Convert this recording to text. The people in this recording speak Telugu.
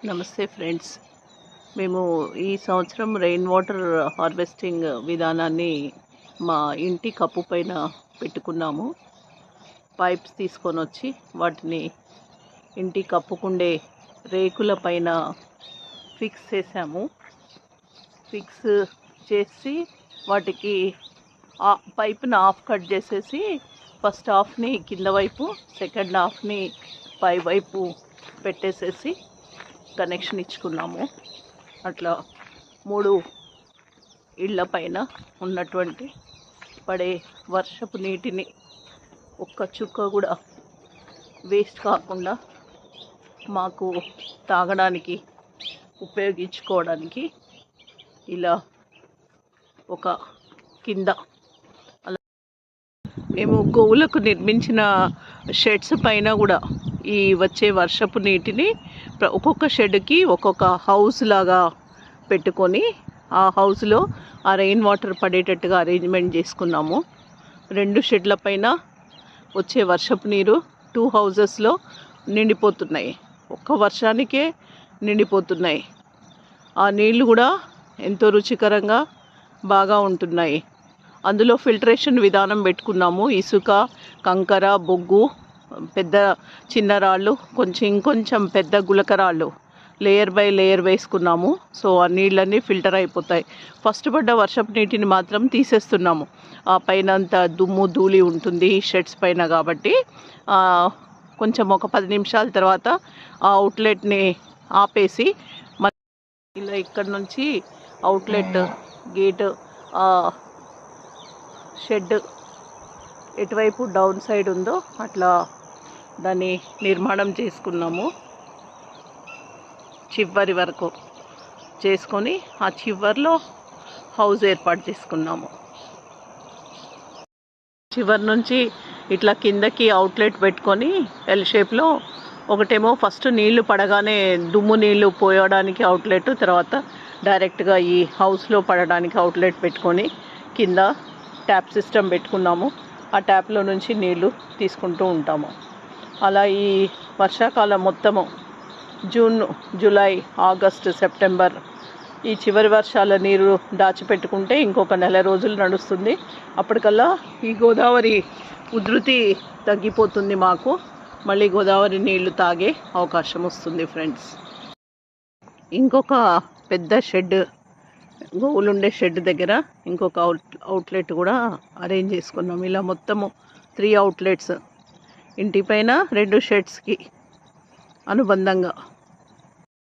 నమస్తే ఫ్రెండ్స్. మేము ఈ సంవత్సరం రెయిన్ వాటర్ హార్వెస్టింగ్ విధానాన్ని మా ఇంటి కప్పు పైన పెట్టుకున్నాము. పైప్స్ తీసుకొని వచ్చి వాటిని ఇంటి కప్పుకుండే రేకుల పైన ఫిక్స్ చేసాము. ఫిక్స్ చేసి వాటికి పైప్ని హాఫ్ కట్ చేసేసి ఫస్ట్ హాఫ్ని కింద వైపు, సెకండ్ హాఫ్ని పై వైపు పెట్టేసేసి కనెక్షన్ ఇచ్చుకున్నాము. అట్లా 3 ఇళ్ళ పైన ఉన్నటువంటి పడే వర్షపు నీటిని ఒక్క చుక్క కూడా వేస్ట్ కాకుండా మాకు తాగడానికి ఉపయోగించుకోవడానికి ఇలా ఒక కింద అలా మేము గోవులకు నిర్మించిన షెడ్స్ పైన కూడా ఈ వచ్చే వర్షపు నీటిని ఒక్కొక్క షెడ్కి ఒక్కొక్క హౌస్ లాగా పెట్టుకొని ఆ హౌస్లో ఆ రెయిన్ వాటర్ పడేటట్టుగా అరేంజ్మెంట్ చేసుకున్నాము. 2 షెడ్ల పైన వచ్చే వర్షపు నీరు 2 హౌజెస్లో నిండిపోతున్నాయి. ఒక్క వర్షానికే నిండిపోతున్నాయి. ఆ నీళ్ళు కూడా ఎంతో రుచికరంగా బాగా ఉంటున్నాయి. అందులో ఫిల్టరేషన్ విధానం పెట్టుకున్నాము. ఇసుక, కంకర, బొగ్గు, పెద్ద చిన్న రాళ్ళు, ఇంకొంచెం పెద్ద గులకరాళ్ళు లేయర్ బై లేయర్ వేసుకున్నాము. సో ఆ నీళ్ళన్నీ ఫిల్టర్ అయిపోతాయి. ఫస్ట్ పడ్డ వర్షపు నీటిని మాత్రం తీసేస్తున్నాము. ఆ పైన అంత దుమ్ము ధూళి ఉంటుంది షెడ్స్ పైన కాబట్టి కొంచెం ఒక 10 నిమిషాల తర్వాత ఆ అవుట్లెట్ని ఆపేసి ఇలా ఇక్కడ నుంచి అవుట్లెట్ గేట్ షెడ్ ఎటువైపు డౌన్ సైడ్ ఉందో అట్లా దాన్ని నిర్మాణం చేసుకున్నాము. చివరి వరకు చేసుకొని ఆ చివరిలో హౌస్ ఏర్పాటు చేసుకున్నాము. చివరి నుంచి ఇట్లా కిందకి అవుట్లెట్ పెట్టుకొని ఎల్ షేప్లో ఒకటేమో ఫస్ట్ నీళ్లు పడగానే దుమ్ము నీళ్లు పోయడానికి అవుట్లెట్, తర్వాత డైరెక్ట్గా ఈ హౌస్లో పడడానికి అవుట్లెట్ పెట్టుకొని కింద ట్యాప్ సిస్టమ్ పెట్టుకున్నాము. ఆ ట్యాప్లో నుంచి నీళ్లు తీసుకుంటూ ఉంటాము. అలా ఈ వర్షాకాలం మొత్తము జూన్, జూలై, ఆగస్టు, సెప్టెంబర్ ఈ చివరి వర్షాల నీరు దాచిపెట్టుకుంటే ఇంకొక 4 రోజులు నడుస్తుంది. అప్పటికల్లా ఈ గోదావరి ఉధృతి తగ్గిపోతుంది. మాకు మళ్ళీ గోదావరి నీళ్లు తాగే అవకాశం వస్తుంది ఫ్రెండ్స్. ఇంకొక పెద్ద షెడ్, గోవులుండే షెడ్ దగ్గర ఇంకొక అవుట్లెట్ కూడా అరేంజ్ చేసుకున్నాం. ఇలా మొత్తము 3 అవుట్లెట్స్ ఇంటి పైన 2 షెడ్స్కి అనుబంధంగా